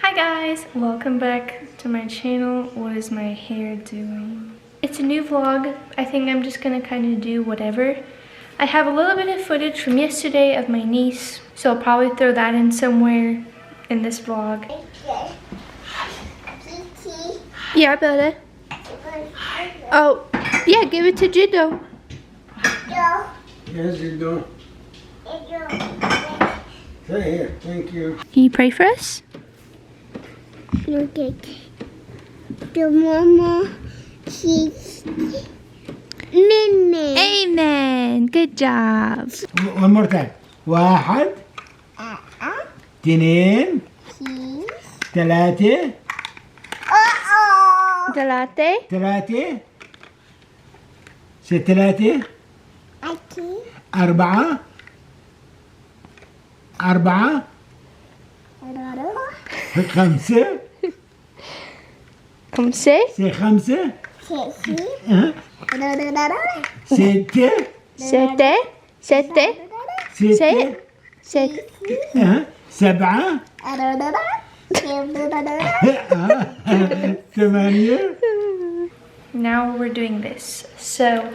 Hi guys, welcome back to my channel. What is my hair doing? It's a new vlog. I think I'm just gonna kind of do whatever. I have a little bit of footage from yesterday of my niece, so I'll probably throw that in somewhere in this vlog. Yeah, better. Oh, yeah, give it to Jiddo. Yes, you do. Say here, thank you. Can you pray for us? Look at the mama. She's Minnie. Amen. Good job. One more time. واحد اثنين ثلاثة The latte. ثلاثة ثلاثة أربعة خمسة Come say. خمسة ستة Sete. Sete. ستة Sete. سبعة ثمانية. Now we're doing this. So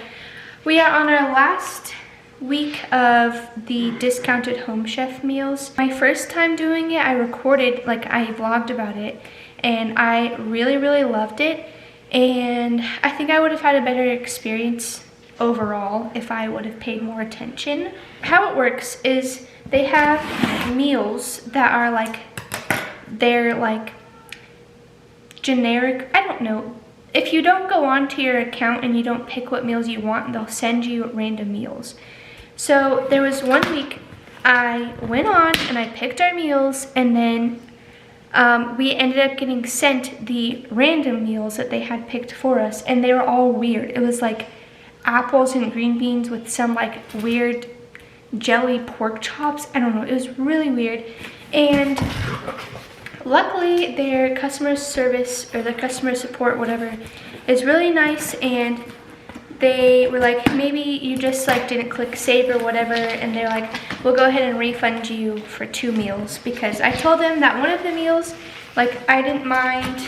we are on our last week of the discounted Home Chef meals. My first time doing it, I recorded, I vlogged about it, and I really loved it. And I think I would have had a better experience overall if I would have paid more attention. How it works is they have meals that are they're generic. I don't know. If you don't go onto your account and you don't pick what meals you want, they'll send you random meals. So there was one week I went on and I picked our meals, and then we ended up getting sent the random meals that they had picked for us, and they were all weird. It was like apples and green beans with some weird jelly pork chops. I don't know, it was really weird. And luckily their customer service, or their customer support, whatever, is really nice, and they were like, maybe you just didn't click save or whatever, and they're like, we'll go ahead and refund you for 2 meals, because I told them that one of the meals, I didn't mind,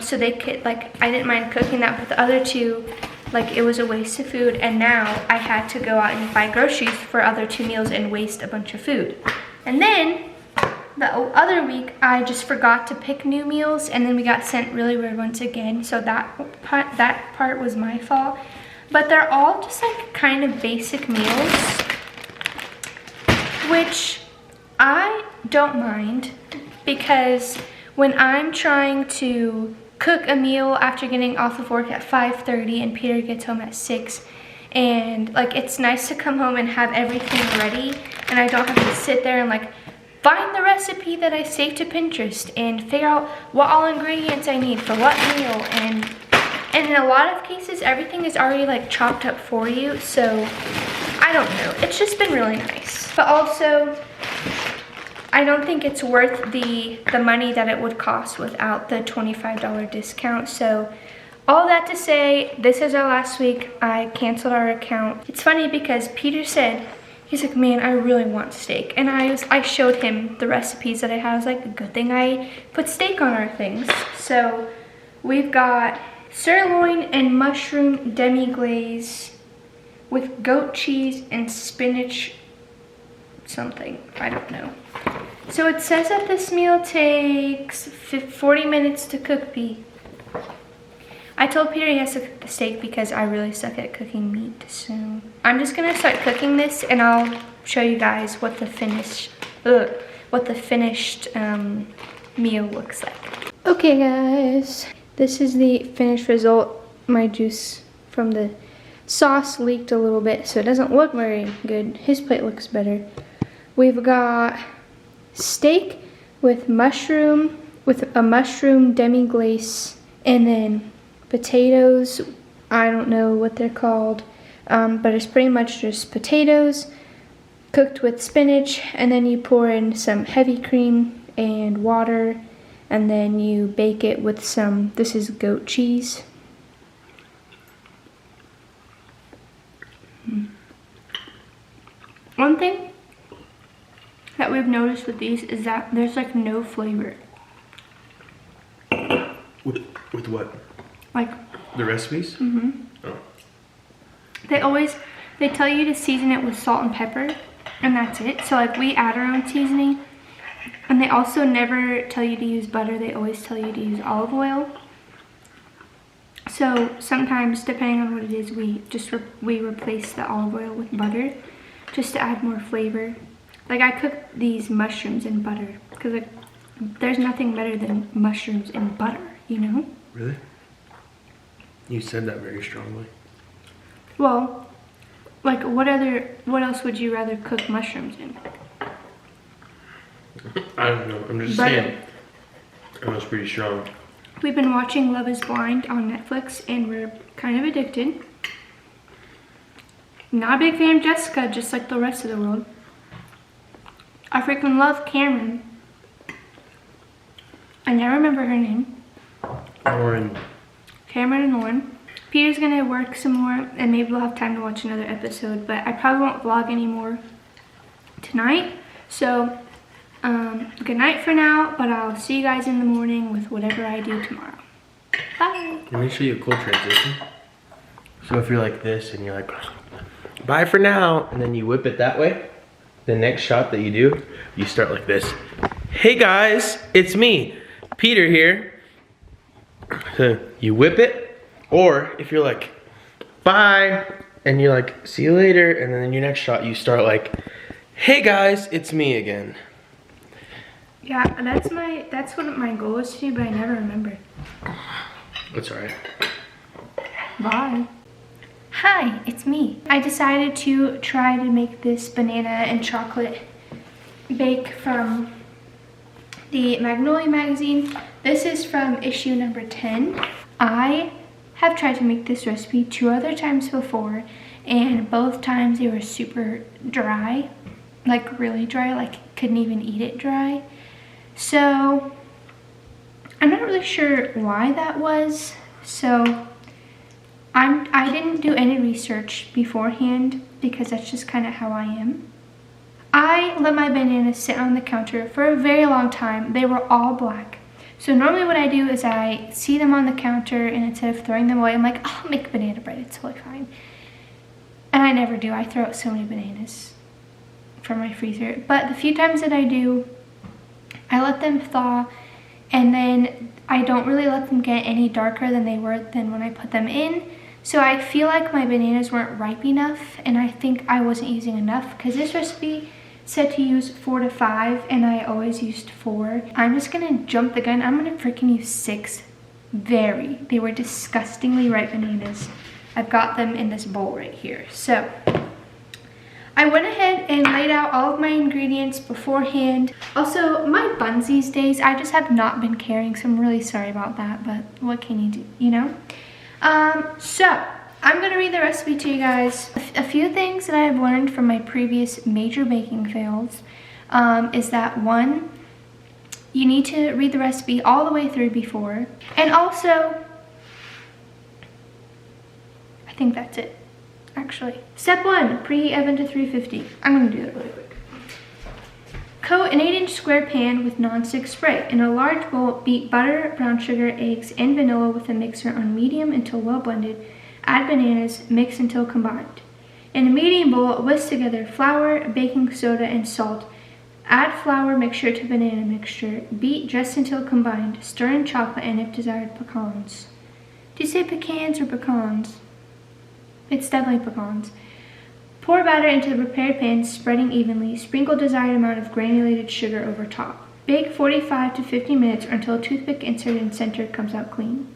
so they could, I didn't mind cooking that, but the other 2, it was a waste of food, and now I had to go out and buy groceries for other 2 meals and waste a bunch of food. And then the other week, I just forgot to pick new meals, and then we got sent really weird ones again, so that part was my fault. But they're all just kind of basic meals, which I don't mind, because when I'm trying to cook a meal after getting off of work at 5:30 and Peter gets home at 6, and it's nice to come home and have everything ready, and I don't have to sit there and find the recipe that I saved to Pinterest and figure out what all ingredients I need for what meal, and in a lot of cases everything is already chopped up for you, so I don't know, it's just been really nice. But also I don't think it's worth the money that it would cost without the $25 discount. So all that to say, this is our last week. I canceled our account. It's funny because Peter said, he's like, man, I really want steak. And I showed him the recipes that I had. I was like, good thing I put steak on our things. So we've got sirloin and mushroom demi-glaze with goat cheese and spinach something. I don't know. So it says that this meal takes 40 minutes to cook. I told Peter he has to cook the steak because I really suck at cooking meat. So I'm just gonna start cooking this, and I'll show you guys what the finished meal looks like. Okay guys, this is the finished result. My juice from the sauce leaked a little bit, so it doesn't look very good. His plate looks better. We've got steak with a mushroom demi-glace, and then potatoes. I don't know what they're called, but it's pretty much just potatoes cooked with spinach, and then you pour in some heavy cream and water, and then you bake it with some, this is goat cheese. One thing that we've noticed with these is that there's like no flavor. With what? Like, The recipes? Oh. they tell you to season it with salt and pepper, and that's it. So like we add our own seasoning, and they also never tell you to use butter. They always tell you to use olive oil. So sometimes, depending on what it is, we replace the olive oil with butter just to add more flavor. Like I cook these mushrooms in butter because like, there's nothing better than mushrooms in butter, you know? Really? You said that very strongly. Well, like what else would you rather cook mushrooms in? I don't know. I'm just Butter. saying. That was pretty strong. We've been watching Love is Blind on Netflix and we're kind of addicted. Not a big fan of Jessica, just like the rest of the world. I freaking love Cameron. I never remember her name. Lauren. Cameron and Lauren. Peter's gonna work some more and maybe we'll have time to watch another episode, but I probably won't vlog anymore tonight. So, good night for now, but I'll see you guys in the morning with whatever I do tomorrow. Bye. Let me show you a cool transition. So if you're like this and you're like, bye for now, and then you whip it that way, the next shot that you do, you start like this. Hey guys, it's me, Peter here. So you whip it, or if you're like, bye, and you're like, see you later, and then in your next shot you start like, hey guys, it's me again. Yeah, that's what my goal is to do, but I never remember. That's alright. Bye. Hi, it's me. I decided to try to make this banana and chocolate bake from the Magnolia magazine. This is from issue number 10. I have tried to make this recipe 2 other times before, and both times they were super dry, like really dry, like couldn't even eat it dry. So I'm not really sure why that was. So I didn't do any research beforehand because that's just kind of how I am. I let my bananas sit on the counter for a very long time. They were all black. So normally what I do is I see them on the counter and instead of throwing them away, I'm like, oh, I'll make banana bread, it's totally fine. And I never do. I throw out so many bananas from my freezer. But the few times that I do, I let them thaw, and then I don't really let them get any darker than they were than when I put them in. So I feel like my bananas weren't ripe enough, and I think I wasn't using enough because this recipe said to use 4 to 5, and I always used 4. I'm just gonna jump the gun. I'm gonna freaking use 6. They were disgustingly ripe bananas. I've got them in this bowl right here. So I went ahead and laid out all of my ingredients beforehand. Also, my buns these days, I just have not been caring, so I'm really sorry about that, but what can you do, you know? So I'm gonna read the recipe to you guys. A few things that I've learned from my previous major baking fails is that 1, you need to read the recipe all the way through before, and also, I think that's it. Actually, step 1, preheat oven to 350. I'm gonna do that really quick. Coat an 8-inch square pan with nonstick spray. In a large bowl, beat butter, brown sugar, eggs, and vanilla with a mixer on medium until well blended. Add bananas, mix until combined. In a medium bowl, whisk together flour, baking soda, and salt. Add flour mixture to banana mixture. Beat just until combined. Stir in chocolate and, if desired, pecans. Do you say pecans or pecans? It's definitely pecans. Pour batter into the prepared pan, spreading evenly. Sprinkle desired amount of granulated sugar over top. Bake 45 to 50 minutes or until a toothpick inserted in center comes out clean.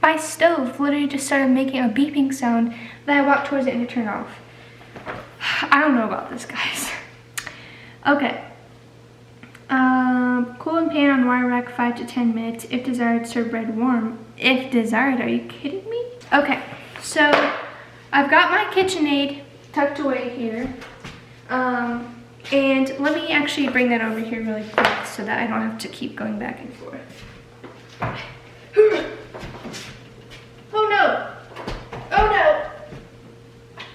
My stove literally just started making a beeping sound. Then I walked towards it and it turned off. I don't know about this, guys. Okay. Cool in pan on wire rack 5 to 10 minutes. If desired, serve bread warm. If desired, are you kidding me? Okay, so I've got my KitchenAid tucked away here. And let me actually bring that over here really quick so that I don't have to keep going back and forth. Oh no! Oh no!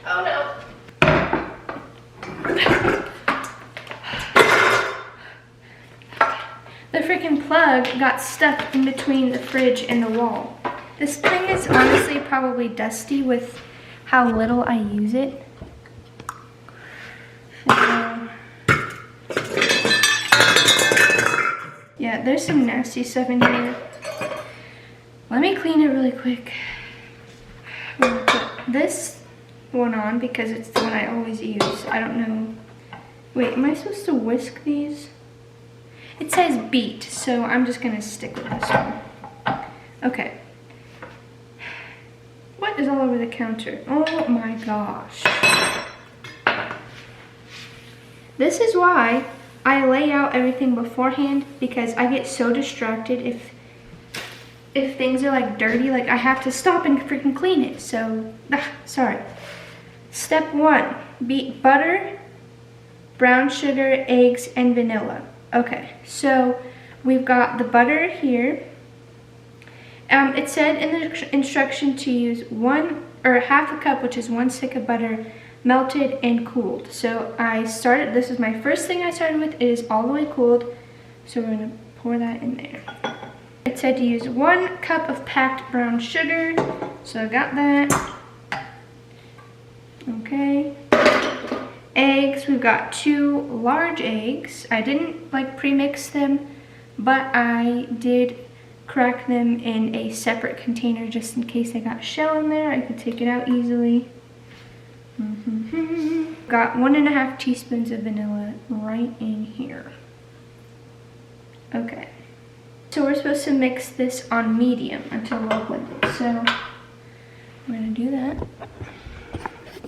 Oh no! plug got stuck in between the fridge and the wall. This thing is honestly probably dusty with how little I use it. So, yeah, there's some nasty stuff in here. Let me clean it really quick. I'm gonna put this one on because it's the one I always use. I don't know. Wait, am I supposed to whisk these? It says beat, so I'm just gonna stick with this one. Okay. What is all over the counter? Oh my gosh. This is why I lay out everything beforehand, because I get so distracted if things are like dirty, like I have to stop and freaking clean it. So, sorry. Step 1, beat butter, brown sugar, eggs, and vanilla. Okay, so we've got the butter here. It said in the instruction to use half a cup, which is 1 stick of butter, melted and cooled. So this is my first thing I started with. It is all the way cooled. So we're gonna pour that in there. It said to use 1 cup of packed brown sugar. So I got that. Okay. Eggs, we've got 2 large eggs. I didn't like pre-mix them, but I did crack them in a separate container just in case I got shell in there. I could take it out easily. Got 1.5 teaspoons of vanilla right in here. Okay. So we're supposed to mix this on medium until well blended. So we're gonna do that.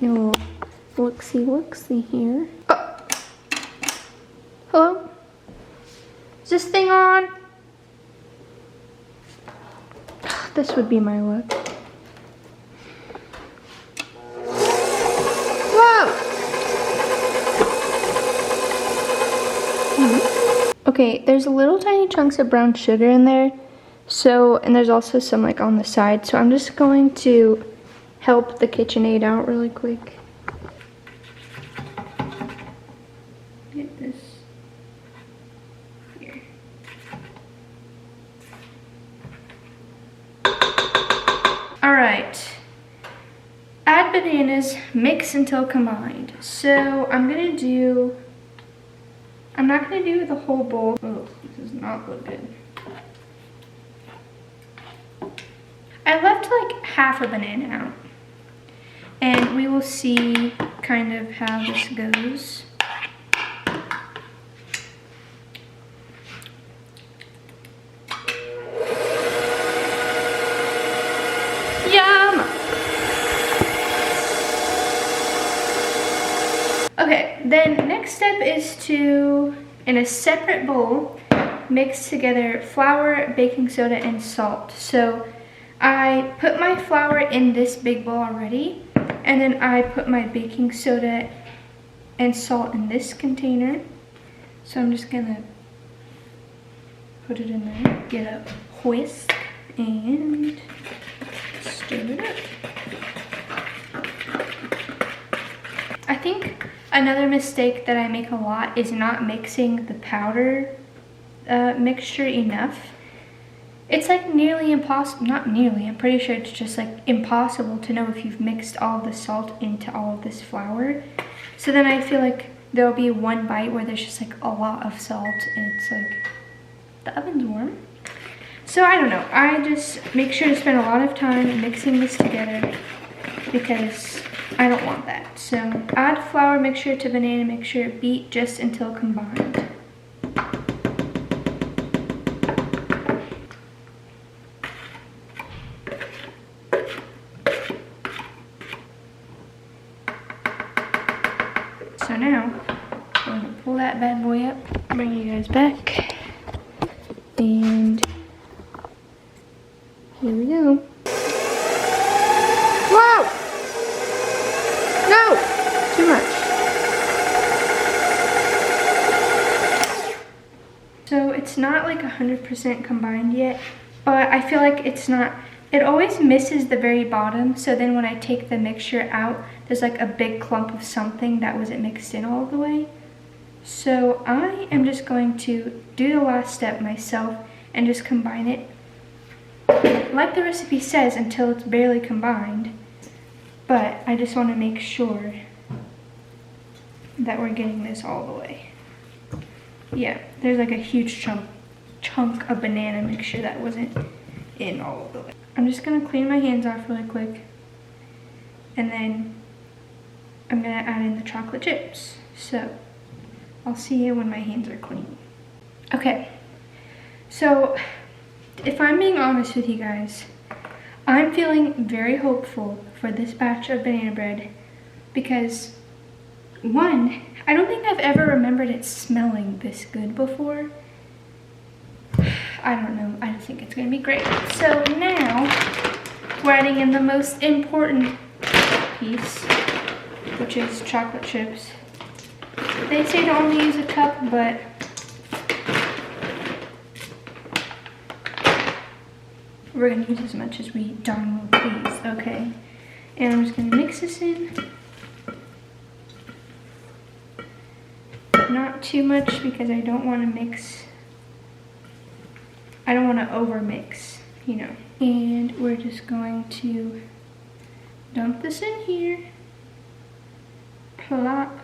A little look-see here. Oh. Hello? Is this thing on? This would be my look. Whoa! Okay, there's little tiny chunks of brown sugar in there. So, and there's also some like on the side. So I'm just going to help the KitchenAid out really quick. Get this here. All right. Add bananas, mix until combined. So I'm not gonna do the whole bowl. Oh, this does not look good. I left like half a banana out. And we will see kind of how this goes. Yum! Okay, then next step is to, in a separate bowl, mix together flour, baking soda, and salt. So I put my flour in this big bowl already, and then I put my baking soda and salt in this container. So I'm just gonna put it in there, get a whisk, and stir it up. I think another mistake that I make a lot is not mixing the powder mixture enough. It's like nearly impossible, not nearly, I'm pretty sure it's just like impossible to know if you've mixed all of the salt into all of this flour. So then I feel like there'll be one bite where there's just like a lot of salt and it's like, the oven's warm. So I don't know, I just make sure to spend a lot of time mixing this together because I don't want that. So add flour mixture to banana mixture, beat just until combined. So now, we're gonna pull that bad boy up, bring you guys back, and here we go. Whoa! No! Too much. So it's not like 100% combined yet, but I feel like it's not, it always misses the very bottom, so then when I take the mixture out, there's like a big clump of something that wasn't mixed in all the way. So I am just going to do the last step myself and just combine it like the recipe says until it's barely combined. But I just want to make sure that we're getting this all the way. Yeah, there's like a huge chunk of banana mixture that wasn't in all of the way. I'm just gonna clean my hands off really quick, and then I'm gonna add in the chocolate chips. So I'll see you when my hands are clean. Okay, so if I'm being honest with you guys, I'm feeling very hopeful for this batch of banana bread because, one, I don't think I've ever remembered it smelling this good before. I don't know, I just think it's gonna be great. So now, we're adding in the most important piece, which is chocolate chips. They say to only use a cup, but we're gonna use as much as we darn well please, okay? And I'm just gonna mix this in. Not too much because I don't wanna mix, I don't wanna over mix, you know. And we're just going to dump this in here. Plop.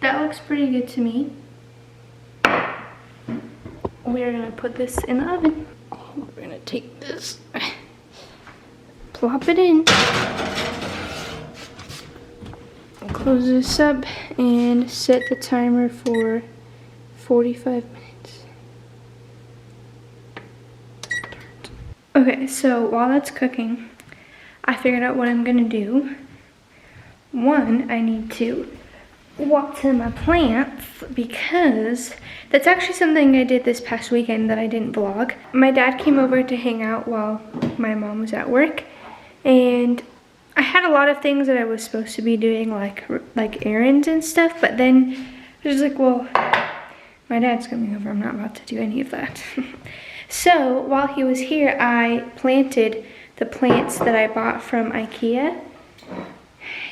That looks pretty good to me. We're gonna put this in the oven. We're gonna take this, plop it in, close this up, and set the timer for 45 minutes. Okay, so while that's cooking, I figured out what I'm gonna do. One, I need to water my plants because that's actually something I did this past weekend that I didn't vlog. My dad came over to hang out while my mom was at work, and I had a lot of things that I was supposed to be doing, like errands and stuff, but then I was like, well, my dad's coming over, I'm not about to do any of that. So while he was here, I planted the plants that I bought from IKEA,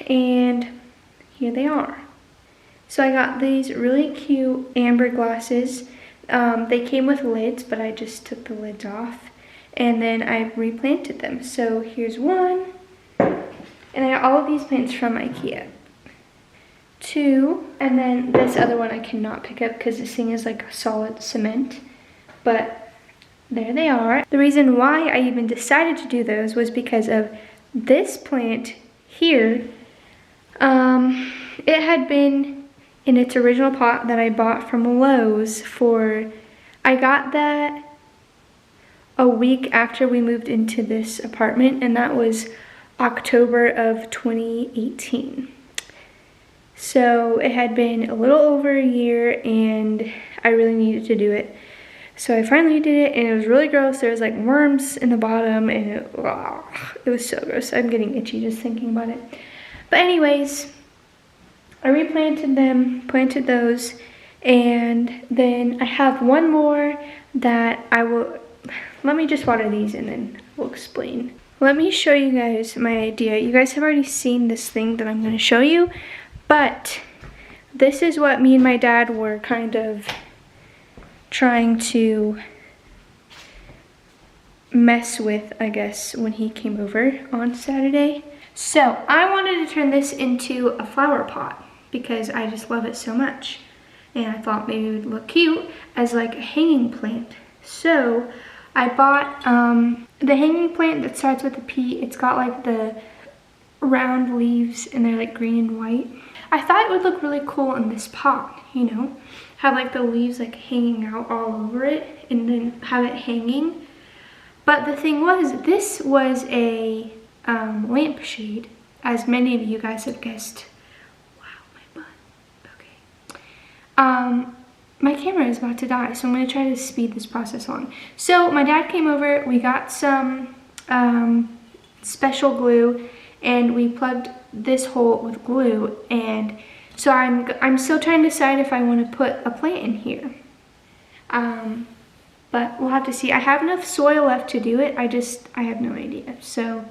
and here they are. So I got these really cute amber glasses. They came with lids, but I just took the lids off, and then I replanted them. So here's one, and I got all of these plants from IKEA. Two, and then this other one I cannot pick up because this thing is like a solid cement, but there they are. The reason why I even decided to do those was because of this plant here. It had been in its original pot that I bought from Lowe's I got that a week after we moved into this apartment, and that was October of 2018. So it had been a little over a year and I really needed to do it. So I finally did it, and it was really gross. There was like worms in the bottom, and it was so gross. I'm getting itchy just thinking about it. But anyways, I replanted them, planted those, and then I have one more that I will, let me just water these and then we'll explain. Let me show you guys my idea. You guys have already seen this thing that I'm gonna show you, but this is what me and my dad were kind of trying to mess with, I guess, when he came over on Saturday. So I wanted to turn this into a flower pot because I just love it so much. And I thought maybe it would look cute as like a hanging plant. So I bought the hanging plant that starts with a P. It's got like the round leaves and they're like green and white. I thought it would look really cool in this pot, you know? Have like the leaves like hanging out all over it and then have it hanging. But the thing was, this was a lampshade, as many of you guys have guessed. Wow, my butt. Okay. My camera is about to die, so I'm gonna try to speed this process along. So my dad came over, we got some special glue, and we plugged this hole with glue, and so I'm still trying to decide if I want to put a plant in here. But we'll have to see. I have enough soil left to do it, I have no idea. So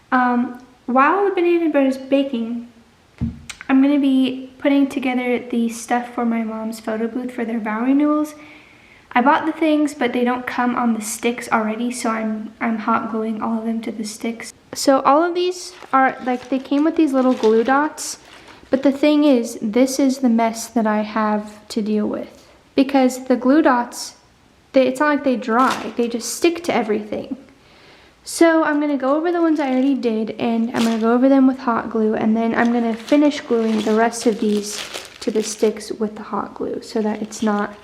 while the banana bread is baking, I'm gonna be putting together the stuff for my mom's photo booth for their vow renewals. I bought the things, but they don't come on the sticks already, so I'm hot gluing all of them to the sticks. So all of these are, like, they came with these little glue dots, but the thing is, this is the mess that I have to deal with. Because the glue dots, it's not like they dry, they just stick to everything. So I'm gonna go over the ones I already did, and I'm gonna go over them with hot glue, and then I'm gonna finish gluing the rest of these to the sticks with the hot glue so that it's not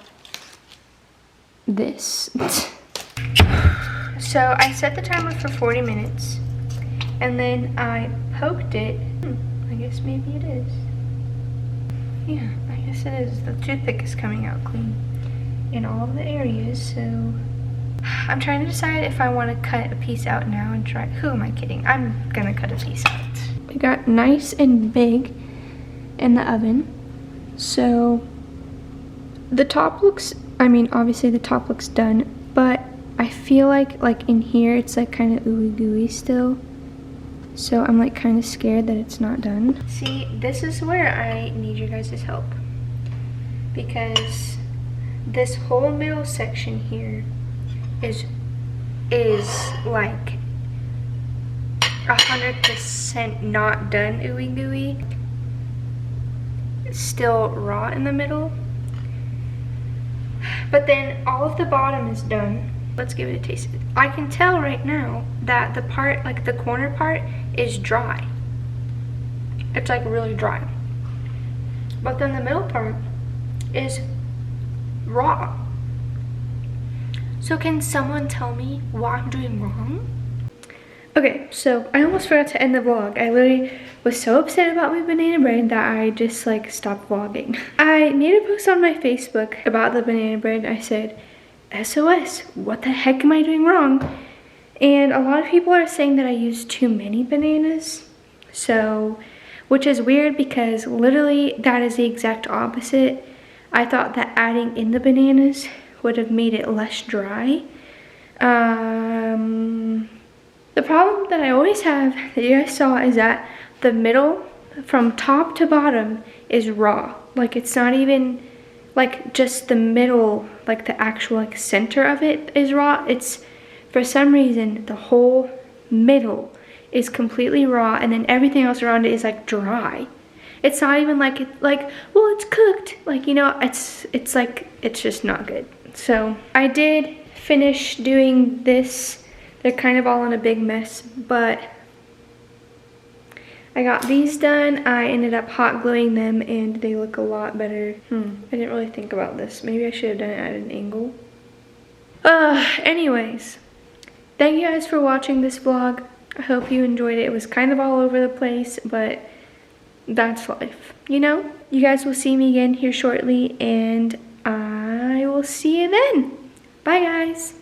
this. So I set the timer for 40 minutes, and then I poked it. I guess maybe it is. Yeah, I guess it is. The toothpick is coming out clean in all of the areas, so I'm trying to decide if I want to cut a piece out now and try. Who am I kidding? I'm gonna cut a piece out. We got nice and big in the oven. So the top looks, I mean, obviously the top looks done, but I feel like in here it's like kind of ooey gooey still. So I'm like kind of scared that it's not done. See, this is where I need your guys' help, because this whole middle section here is like 100% not done ooey gooey. It's still raw in the middle. But then all of the bottom is done. Let's give it a taste. I can tell right now that the part, like the corner part, is dry. It's like really dry. But then the middle part is raw. So can someone tell me what I'm doing wrong? Okay, so I almost forgot to end the vlog. I literally was so upset about my banana bread that I just like stopped vlogging. I made a post on my Facebook about the banana bread. I said, SOS, what the heck am I doing wrong? And a lot of people are saying that I used too many bananas. So, which is weird because literally that is the exact opposite. I thought that adding in the bananas would have made it less dry. The problem that I always have that you guys saw is that the middle from top to bottom is raw. Like it's not even like just the middle, like the actual like center of it is raw. It's for some reason the whole middle is completely raw, and then everything else around it is like dry. It's not even like well, it's cooked. Like, you know, it's like it's just not good. So I did finish doing this. They're kind of all in a big mess, but I got these done. I ended up hot gluing them and they look a lot better. I didn't really think about this. Maybe I should have done it at an angle. Anyways, thank you guys for watching this vlog. I hope you enjoyed it. It was kind of all over the place, but that's life, you know? You guys will see me again here shortly, and I will see you then. Bye, guys.